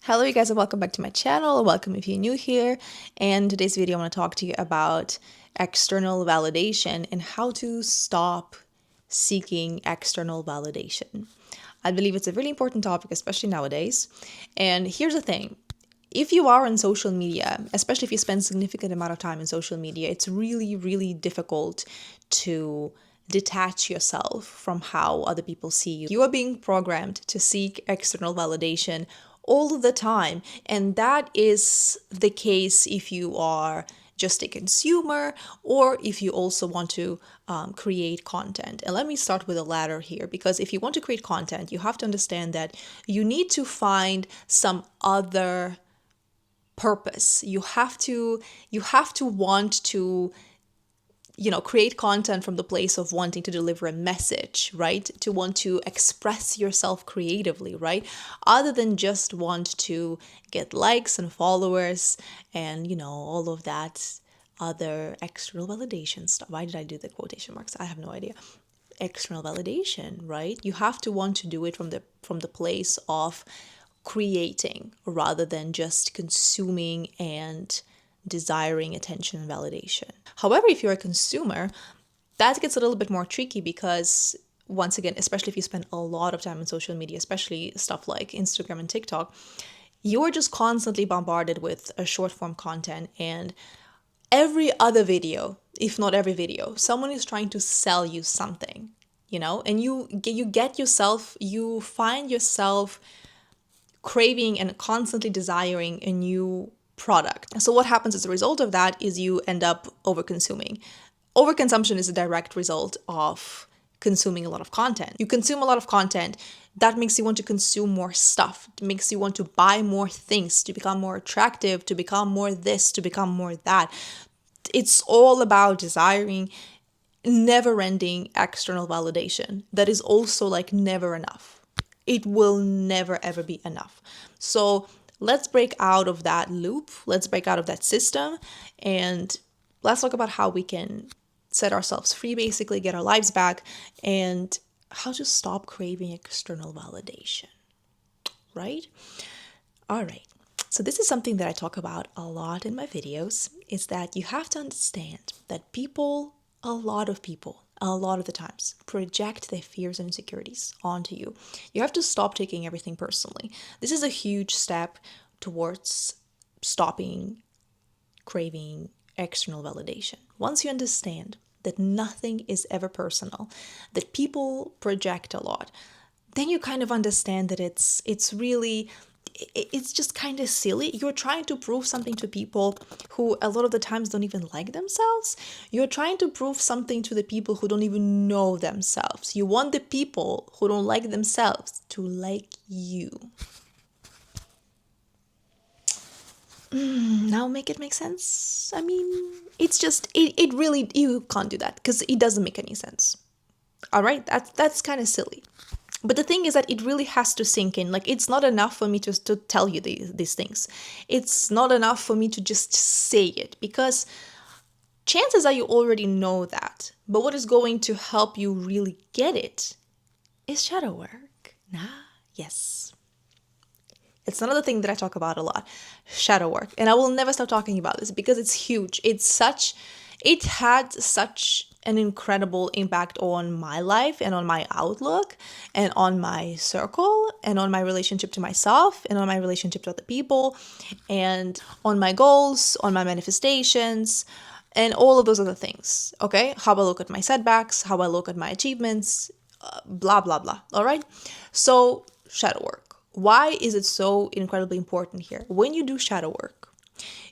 Hello you guys and welcome back to my channel. Welcome if you're new here. And today's video I want to talk to you about external validation and how to stop seeking external validation. I believe it's a really important topic, especially nowadays. And here's the thing. If you are on social media, especially if you spend a significant amount of time in social media, it's really, really difficult to detach yourself from how other people see you. You are being programmed to seek external validation all the time. And that is the case if you are just a consumer or if you also want to create content. And let me start with the latter here, because if you want to create content, you have to understand that you need to find some other purpose. You have to want to create content from the place of wanting to deliver a message, right? To want to express yourself creatively, right? Other than just want to get likes and followers and, all of that other external validation stuff. Why did I do the quotation marks? I have no idea. External validation, right? You have to want to do it from the place of creating rather than just consuming and desiring attention and validation. However, if you're a consumer, that gets a little bit more tricky because, once again, especially if you spend a lot of time on social media, especially stuff like Instagram and TikTok, you're just constantly bombarded with a short form content, and every other video, if not every video, someone is trying to sell you something, and you find yourself craving and constantly desiring a new product. So what happens as a result of that is you end up overconsuming. Overconsumption is a direct result of consuming a lot of content. You consume a lot of content, that makes you want to consume more stuff. It makes you want to buy more things, to become more attractive, to become more this, to become more that. It's all about desiring never-ending external validation that is also like never enough. It will never ever be enough. So let's break out of that loop. Let's break out of that system. And let's talk about how we can set ourselves free, basically get our lives back, and how to stop craving external validation, right? All right. So this is something that I talk about a lot in my videos, is that you have to understand that people, a lot of the times, project their fears and insecurities onto you. You have to stop taking everything personally. This is a huge step towards stopping craving external validation. Once you understand that nothing is ever personal, that people project a lot, then you kind of understand that it's just kind of silly. You're trying to prove something to people who a lot of the times don't even like themselves. You're trying to prove something to the people who don't even know themselves. You want the people who don't like themselves to like you. Now make it make sense? I mean, it's just, it really, you can't do that because it doesn't make any sense. All right, that's kind of silly. But the thing is that it really has to sink in. Like, it's not enough for me to tell you these things. It's not enough for me to just say it, because chances are you already know that. But what is going to help you really get it is shadow work. Yes. It's another thing that I talk about a lot, shadow work. And I will never stop talking about this because it's huge. It had such an incredible impact on my life and on my outlook and on my circle and on my relationship to myself and on my relationship to other people and on my goals, on my manifestations, and all of those other things. Okay? How I look at my setbacks, how I look at my achievements, blah, blah, blah. All right? So, shadow work. Why is it so incredibly important here? When you do shadow work,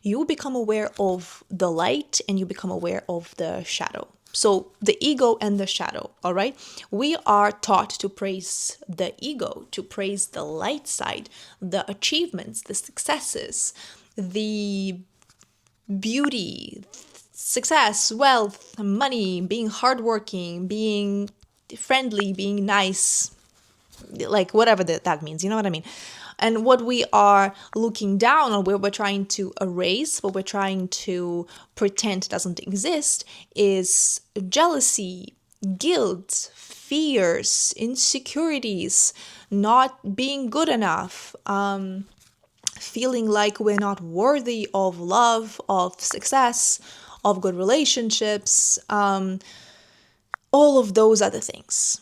you become aware of the light and you become aware of the shadow. So the ego and the shadow, all right? We are taught to praise the ego, to praise the light side, the achievements, the successes, the beauty, success, wealth, money, being hardworking, being friendly, being nice, like whatever that means, you know what I mean? And what we are looking down on, where we're trying to erase, what we're trying to pretend doesn't exist, is jealousy, guilt, fears, insecurities, not being good enough, feeling like we're not worthy of love, of success, of good relationships, all of those other things.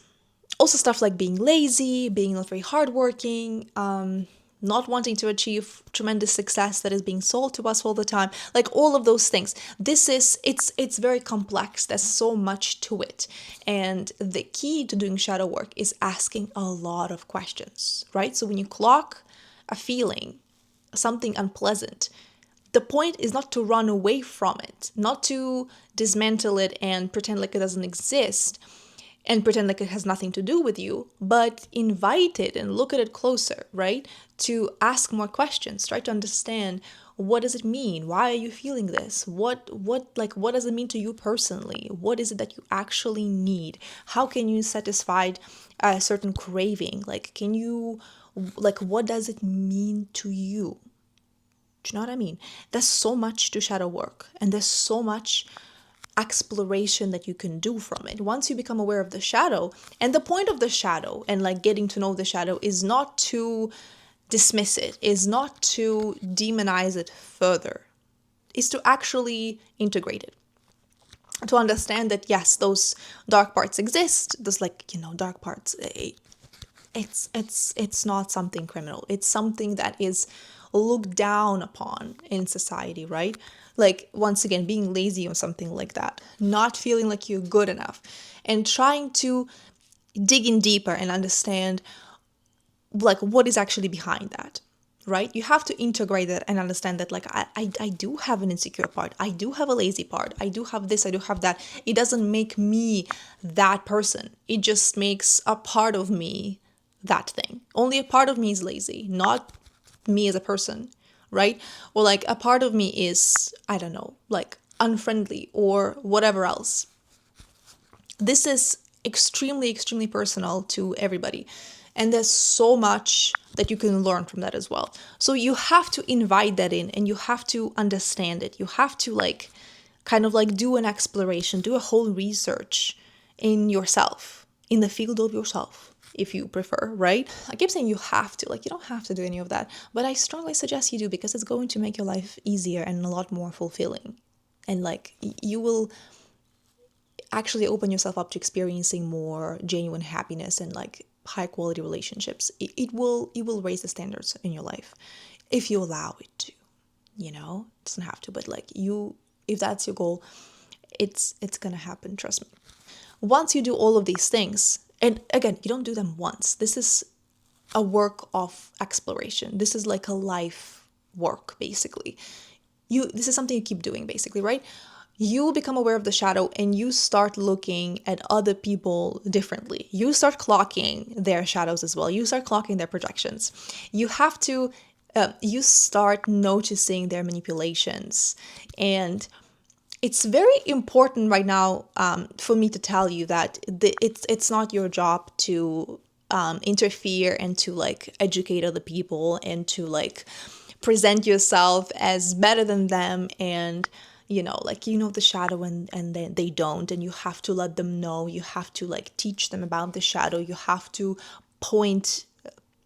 Also stuff like being lazy, being not very hardworking, not wanting to achieve tremendous success that is being sold to us all the time, like all of those things. It's very complex. There's so much to it. And the key to doing shadow work is asking a lot of questions, right? So when you clock a feeling, something unpleasant, the point is not to run away from it, not to dismantle it and pretend like it doesn't exist and pretend like it has nothing to do with you, but invite it and look at it closer, right? To ask more questions, try to understand, what does it mean? Why are you feeling this? What does it mean to you personally? What is it that you actually need? How can you satisfy a certain craving? What does it mean to you? Do you know what I mean? There's so much to shadow work, and there's so much exploration that you can do from it once you become aware of the shadow. And the point of the shadow and like getting to know the shadow is not to dismiss it, is not to demonize it further, is to actually integrate it, to understand that yes, those dark parts exist. Those dark parts, it's not something criminal. It's something that is looked down upon in society, right? Like, once again, being lazy or something like that, not feeling like you're good enough, and trying to dig in deeper and understand like what is actually behind that, right? You have to integrate that and understand that like I do have an insecure part, I do have a lazy part, I do have this, I do have that. It doesn't make me that person. It just makes a part of me that thing. Only a part of me is lazy, not me as a person, right? Or like a part of me is, I don't know, like unfriendly or whatever else. This is extremely, extremely personal to everybody. And there's so much that you can learn from that as well. So you have to invite that in, and you have to understand it. You have to kind of do an exploration, do a whole research in yourself, in the field of yourself, if you prefer, right? I keep saying you have to, you don't have to do any of that, but I strongly suggest you do, because it's going to make your life easier and a lot more fulfilling. And you will actually open yourself up to experiencing more genuine happiness and high quality relationships. It will raise the standards in your life if you allow it to. It doesn't have to, but if that's your goal, it's gonna happen, trust me. Once you do all of these things, and again, you don't do them once. This is a work of exploration. This is like a life work, basically. This is something you keep doing, basically, right? You become aware of the shadow and you start looking at other people differently. You start clocking their shadows as well. You start clocking their projections. You have to, you start noticing their manipulations. And it's very important right now for me to tell you that it's not your job to interfere and to educate other people and to present yourself as better than them, and the shadow and then they don't, and you have to let them know. You have to teach them about the shadow. You have to point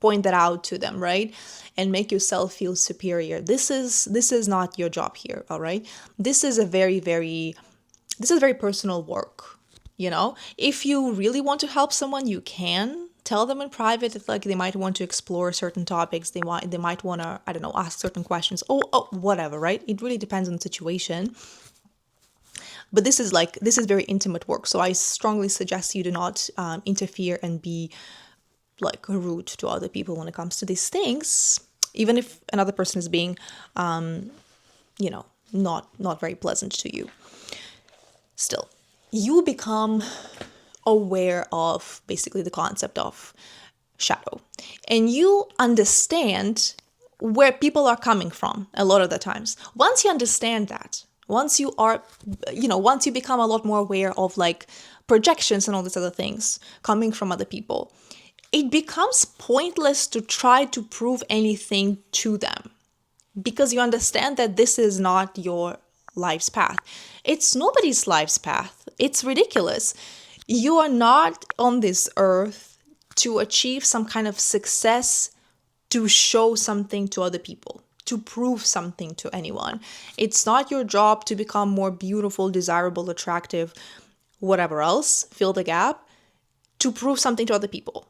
that out to them, right? And make yourself feel superior. This is not your job here, all right? This is very personal work. If you really want to help someone, you can tell them in private that they might want to explore certain topics. They might want to, I don't know, ask certain questions. Oh, whatever, right? It really depends on the situation. But this is very intimate work. So I strongly suggest you do not interfere and be rude to other people when it comes to these things, even if another person is being, not very pleasant to you. Still, you become aware of basically the concept of shadow, and you understand where people are coming from a lot of the times. Once you understand that, once you become a lot more aware of projections and all these other things coming from other people, it becomes pointless to try to prove anything to them, because you understand that this is not your life's path. It's nobody's life's path. It's ridiculous. You are not on this earth to achieve some kind of success, to show something to other people. to prove something to anyone. It's not your job to become more beautiful, desirable, attractive, whatever else, fill the gap, to prove something to other people.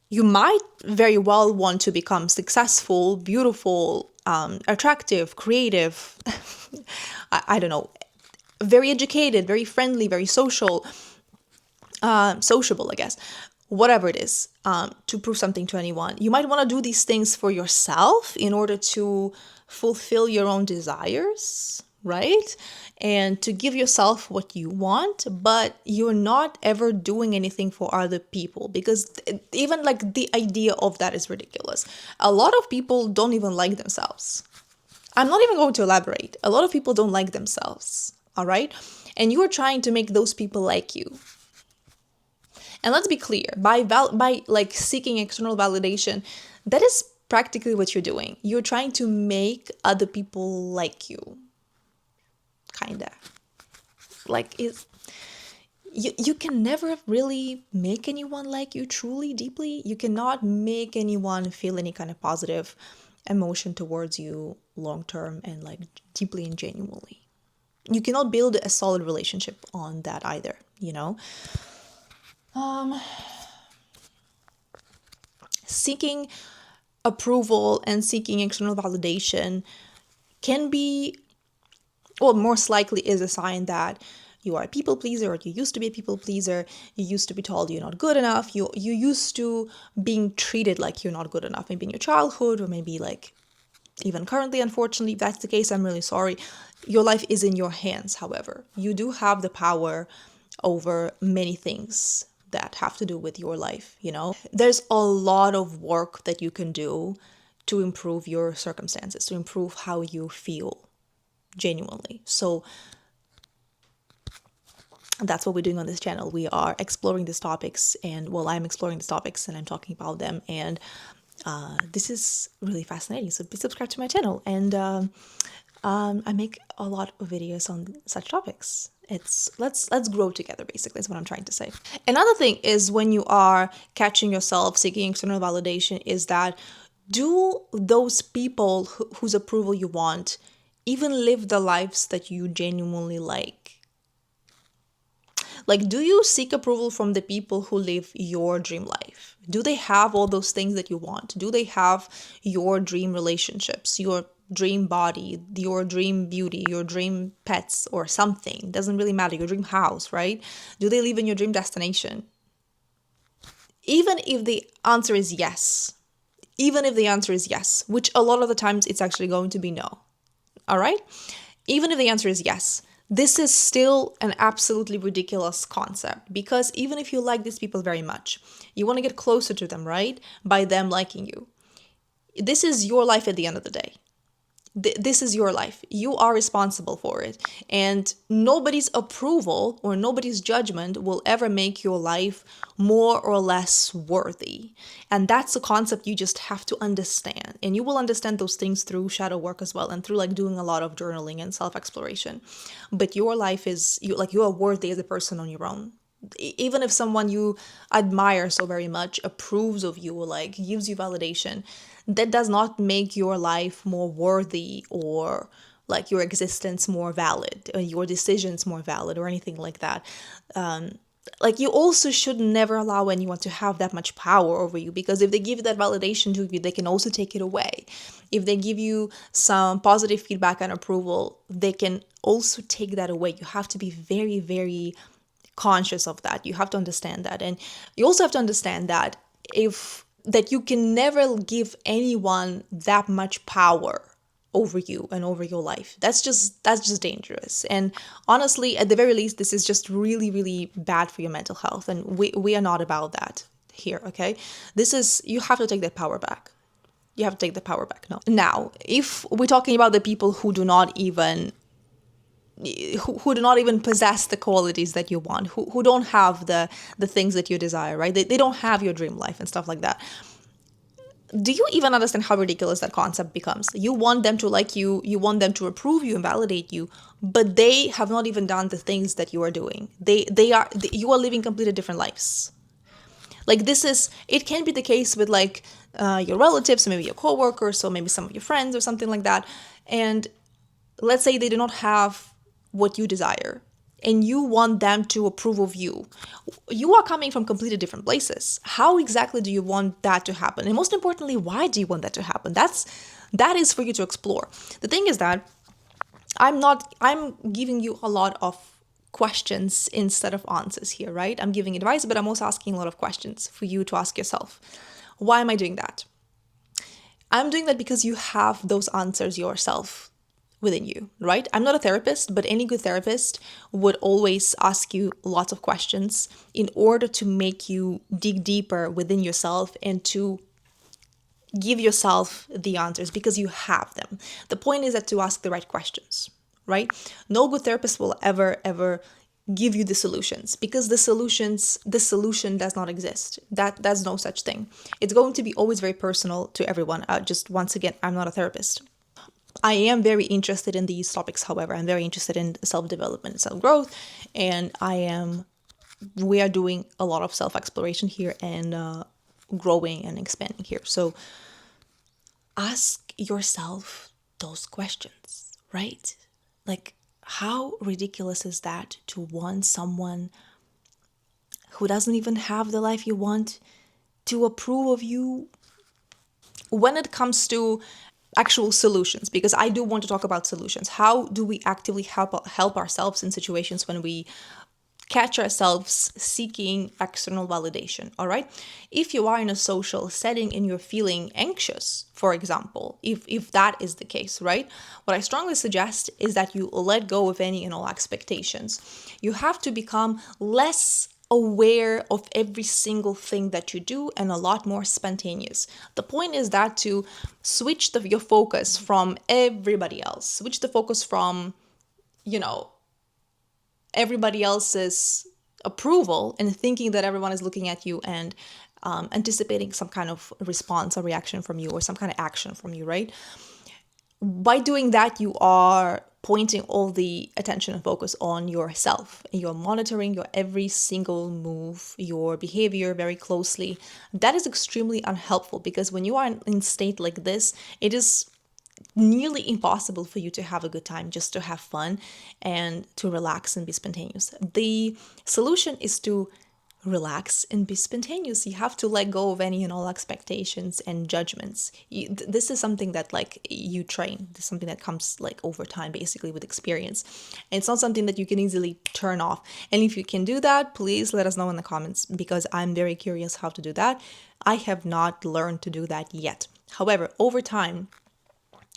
You might very well want to become successful, beautiful, attractive, creative, I don't know, very educated, very friendly, very social, sociable, I guess, whatever it is, to prove something to anyone. You might want to do these things for yourself in order to fulfill your own desires, right? And to give yourself what you want, but you're not ever doing anything for other people, because even like the idea of that is ridiculous. A lot of people don't even like themselves. I'm not even going to elaborate. A lot of people don't like themselves, all right? And you are trying to make those people like you. And let's be clear, by like seeking external validation, that is practically what you're doing. You're trying to make other people like you. Kinda. Like you can never really make anyone like you truly, deeply. You cannot make anyone feel any kind of positive emotion towards you long term and like deeply and genuinely. You cannot build a solid relationship on that either, you know? Seeking approval and seeking external validation can be, well, most likely is a sign that you are a people pleaser, or you used to be a people pleaser. You used to be told you're not good enough. You used to being treated like you're not good enough, maybe in your childhood, or maybe like even currently. Unfortunately, if that's the case, I'm really sorry. Your life is in your hands, however. You do have the power over many things that have to do with your life, you know? There's a lot of work that you can do to improve your circumstances, to improve how you feel genuinely. So that's what we're doing on this channel. We are exploring these topics, and well, I'm exploring these topics and I'm talking about them, and this is really fascinating. So please subscribe to my channel, and I make a lot of videos on such topics. It's let's grow together, basically, is what I'm trying to say. Another thing is, when you are catching yourself seeking external validation, is that do those people whose approval you want even live the lives that you genuinely like? Like, do you seek approval from the people who live your dream life? Do they have all those things that you want? Do they have your dream relationships, your dream body, your dream beauty, your dream pets, or something? Doesn't really matter. Your dream house, right? Do they live in your dream destination? Even if the answer is yes, which a lot of the times it's actually going to be no, all right? Even if the answer is yes, this is still an absolutely ridiculous concept, because even if you like these people very much, you want to get closer to them, right? By them liking you. This is your life at the end of the day. This is your life. You are responsible for it. And nobody's approval or nobody's judgment will ever make your life more or less worthy. And that's a concept you just have to understand. And you will understand those things through shadow work as well, and through like doing a lot of journaling and self-exploration. But your life is, you are worthy as a person on your own. Even if someone you admire so very much approves of you or like gives you validation, that does not make your life more worthy, or like your existence more valid, or your decisions more valid, or anything like that. Like, you also should never allow anyone to have that much power over you, because if they give that validation to you, they can also take it away. If they give you some positive feedback and approval, they can also take that away. You have to be very, very conscious of that. You have to understand that. And you also have to understand that that you can never give anyone that much power over you and over your life. That's just dangerous. And honestly, at the very least, this is just really, really bad for your mental health. And we are not about that here, okay? You have to take that power back. You have to take the power back now. If we're talking about the people who do not even possess the qualities that you want, who don't have the things that you desire, right? They don't have your dream life and stuff like that. Do you even understand how ridiculous that concept becomes? You want them to like you want them to approve you and validate you, but they have not even done the things that you are doing. You are living completely different lives. Like, it can be the case with like your relatives, or maybe your coworkers, or maybe some of your friends or something like that. And let's say they do not have what you desire and you want them to approve of you. You are coming from completely different places. How exactly do you want that to happen? And most importantly, why do you want that to happen? That is for you to explore. The thing is that I'm giving you a lot of questions instead of answers here, right? I'm giving advice, but I'm also asking a lot of questions for you to ask yourself. Why am I doing that? I'm doing that because you have those answers yourself within you, right? I'm not a therapist, but any good therapist would always ask you lots of questions in order to make you dig deeper within yourself and to give yourself the answers because you have them. The point is that to ask the right questions, right? No good therapist will ever give you the solutions because the solution does not exist. That's no such thing. It's going to be always very personal to everyone. Just once again, I'm not a therapist. I am very interested in these topics, however. I'm very interested in self-development and self-growth, and we are doing a lot of self-exploration here and growing and expanding here. So ask yourself those questions, right? Like, how ridiculous is that to want someone who doesn't even have the life you want to approve of you when it comes to actual solutions? Because I do want to talk about solutions. How do we actively help ourselves in situations when we catch ourselves seeking external validation? All right, if you are in a social setting and you're feeling anxious, for example, if that is the case, right, what I strongly suggest is that you let go of any and all expectations. You have to become less aware of every single thing that you do and a lot more spontaneous. The point is that to switch your focus from everybody else, switch the focus from, everybody else's approval and thinking that everyone is looking at you and anticipating some kind of response or reaction from you or some kind of action from you, right? By doing that, you are pointing all the attention and focus on yourself. You're monitoring your every single move, your behavior very closely. That is extremely unhelpful because when you are in state like this, it is nearly impossible for you to have a good time, just to have fun and to relax and be spontaneous. The solution is to relax and be spontaneous. You have to let go of any and all expectations and judgments. This is something that you train. This is something that comes over time, basically with experience. And it's not something that you can easily turn off. And if you can do that, please let us know in the comments because I'm very curious how to do that. I have not learned to do that yet. However, over time,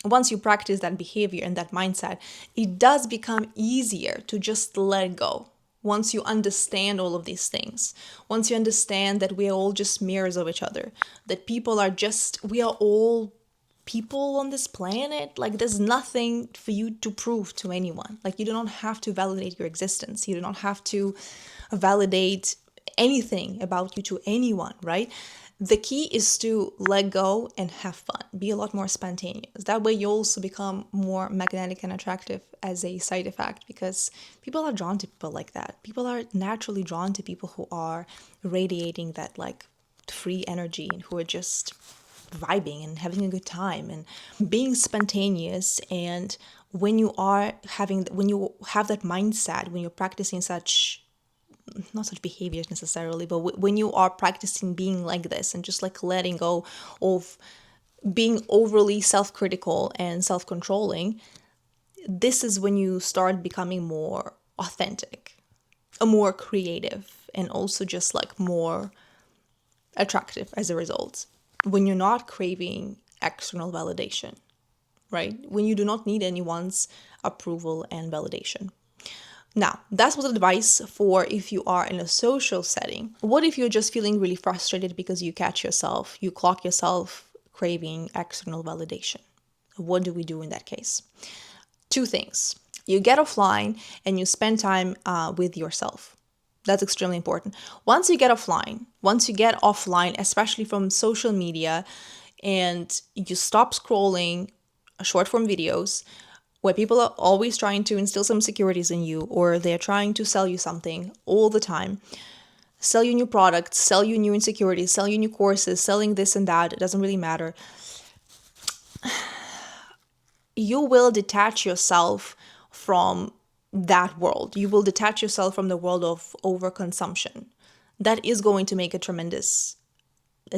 once you practice that behavior and that mindset, it does become easier to just let go. Once you understand all of these things, once you understand that we are all just mirrors of each other, that we are all people on this planet, there's nothing for you to prove to anyone. You do not have to validate your existence. You do not have to validate anything about you to anyone, right? The key is to let go and have fun. Be a lot more spontaneous. That way you also become more magnetic and attractive as a side effect because people are drawn to people like that. People are naturally drawn to people who are radiating that free energy and who are just vibing and having a good time and being spontaneous. And when you have that mindset, when you're practicing not such behaviors necessarily, but when you are practicing being like this and just letting go of being overly self-critical and self-controlling, this is when you start becoming more authentic, more creative, and also just more attractive as a result. When you're not craving external validation, right? When you do not need anyone's approval and validation. Now, that was advice for if you are in a social setting. What if you're just feeling really frustrated because you clock yourself craving external validation? What do we do in that case? Two things. You get offline and you spend time with yourself. That's extremely important. Once you get offline, especially from social media, and you stop scrolling short form videos, where people are always trying to instill some securities in you or they're trying to sell you something all the time, sell you new products, sell you new insecurities, sell you new courses, selling this and that, it doesn't really matter. You will detach yourself from that world. You will detach yourself from the world of overconsumption. That is going to make a tremendous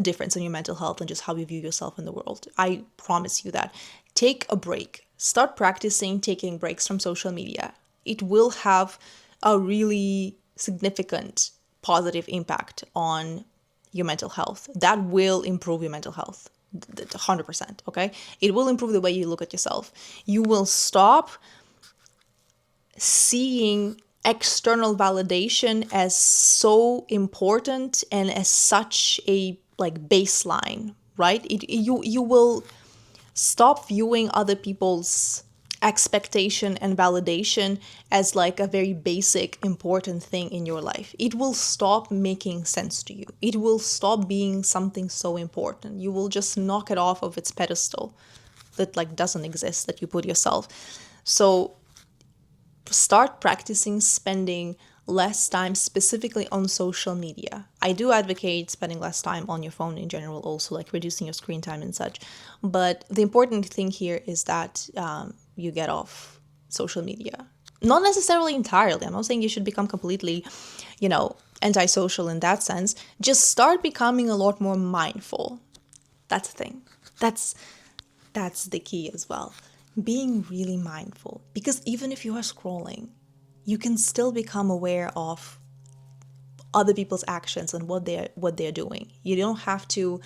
difference in your mental health and just how you view yourself in the world. I promise you that. Take a break. Start practicing taking breaks from social media. It will have a really significant positive impact on your mental health. That will improve your mental health. 100%. Okay. It will improve the way you look at yourself. You will stop seeing external validation as so important and as such a like baseline, right? You will stop viewing other people's expectation and validation as like a very basic important thing in your life. It will stop making sense to you. It will stop being something so important. You will just knock it off of its pedestal that like doesn't exist, that you put yourself. So start practicing spending less time specifically on social media. I do advocate spending less time on your phone in general, also like reducing your screen time and such. But the important thing here is that you get off social media. Not necessarily entirely. I'm not saying you should become completely, antisocial in that sense. Just start becoming a lot more mindful. That's the thing. That's the key as well. Being really mindful. Because even if you are scrolling, you can still become aware of other people's actions and what they're doing. You don't have to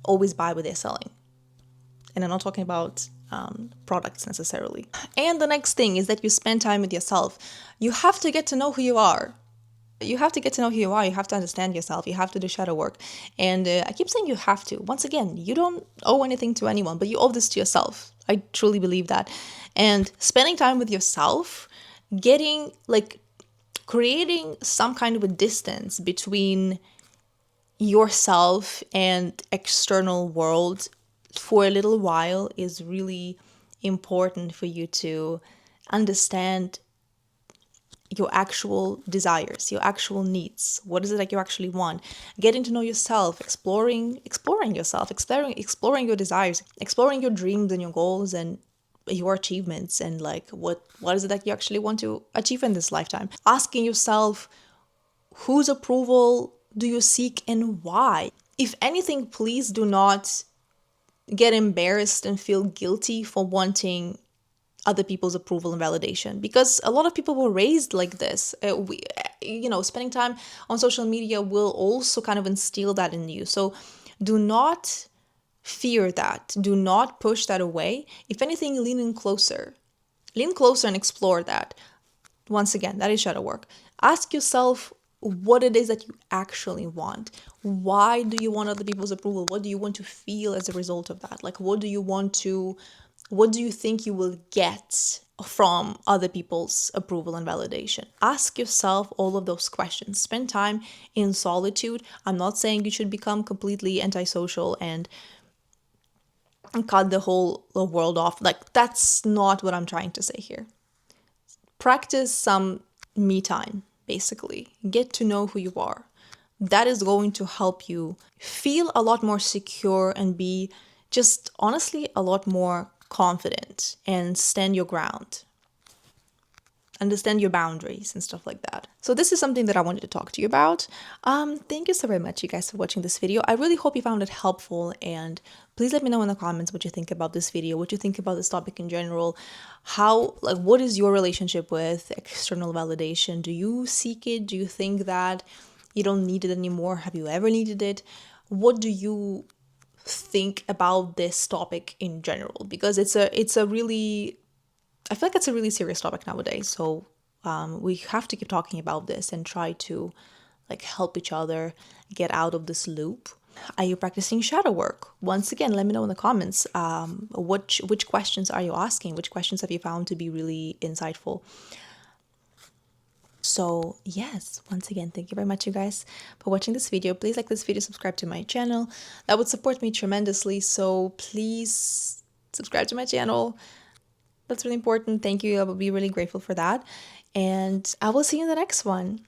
always buy what they're selling. And I'm not talking about products necessarily. And the next thing is that you spend time with yourself. You have to get to know who you are. You have to get to know who you are. You have to understand yourself. You have to do shadow work. And I keep saying you have to. Once again, you don't owe anything to anyone, but you owe this to yourself. I truly believe that. And spending time with yourself, creating some kind of a distance between yourself and external world for a little while is really important for you to understand your actual desires, your actual needs. What is it that you actually want? Getting to know yourself, exploring yourself, exploring your desires, exploring your dreams and your goals and your achievements, and like what is it that you actually want to achieve in this lifetime. Asking yourself, whose approval do you seek and why? If anything, please do not get embarrassed and feel guilty for wanting other people's approval and validation, because a lot of people were raised like this. Spending time on social media will also kind of instill that in you. So do not fear that. Do not push that away. If anything, lean closer and explore that. Once again, that is shadow work. Ask yourself what it is that you actually want. Why do you want other people's approval? What do you want to feel as a result of that? Like, what do you think you will get from other people's approval and validation? Ask yourself all of those questions. Spend time in solitude. I'm not saying you should become completely antisocial and cut the whole world off. Like, that's not what I'm trying to say here. Practice some me time, basically. Get to know who you are. That is going to help you feel a lot more secure and be just honestly a lot more confident and stand your ground. Understand your boundaries and stuff like that. So this is something that I wanted to talk to you about. Thank you so very much, you guys, for watching this video. I really hope you found it helpful, and please let me know in the comments what you think about this video, what you think about this topic in general. What is your relationship with external validation? Do you seek it? Do you think that you don't need it anymore? Have you ever needed it? What do you think about this topic in general? Because I feel like it's a really serious topic nowadays. So we have to keep talking about this and try to help each other get out of this loop. Are you practicing shadow work? Once again, let me know in the comments. Which questions are you asking? Which questions have you found to be really insightful? So yes, once again, thank you very much, you guys, for watching this video. Please like this video, subscribe to my channel. That would support me tremendously. So please subscribe to my channel. That's really important. Thank you. I will be really grateful for that. And I will see you in the next one.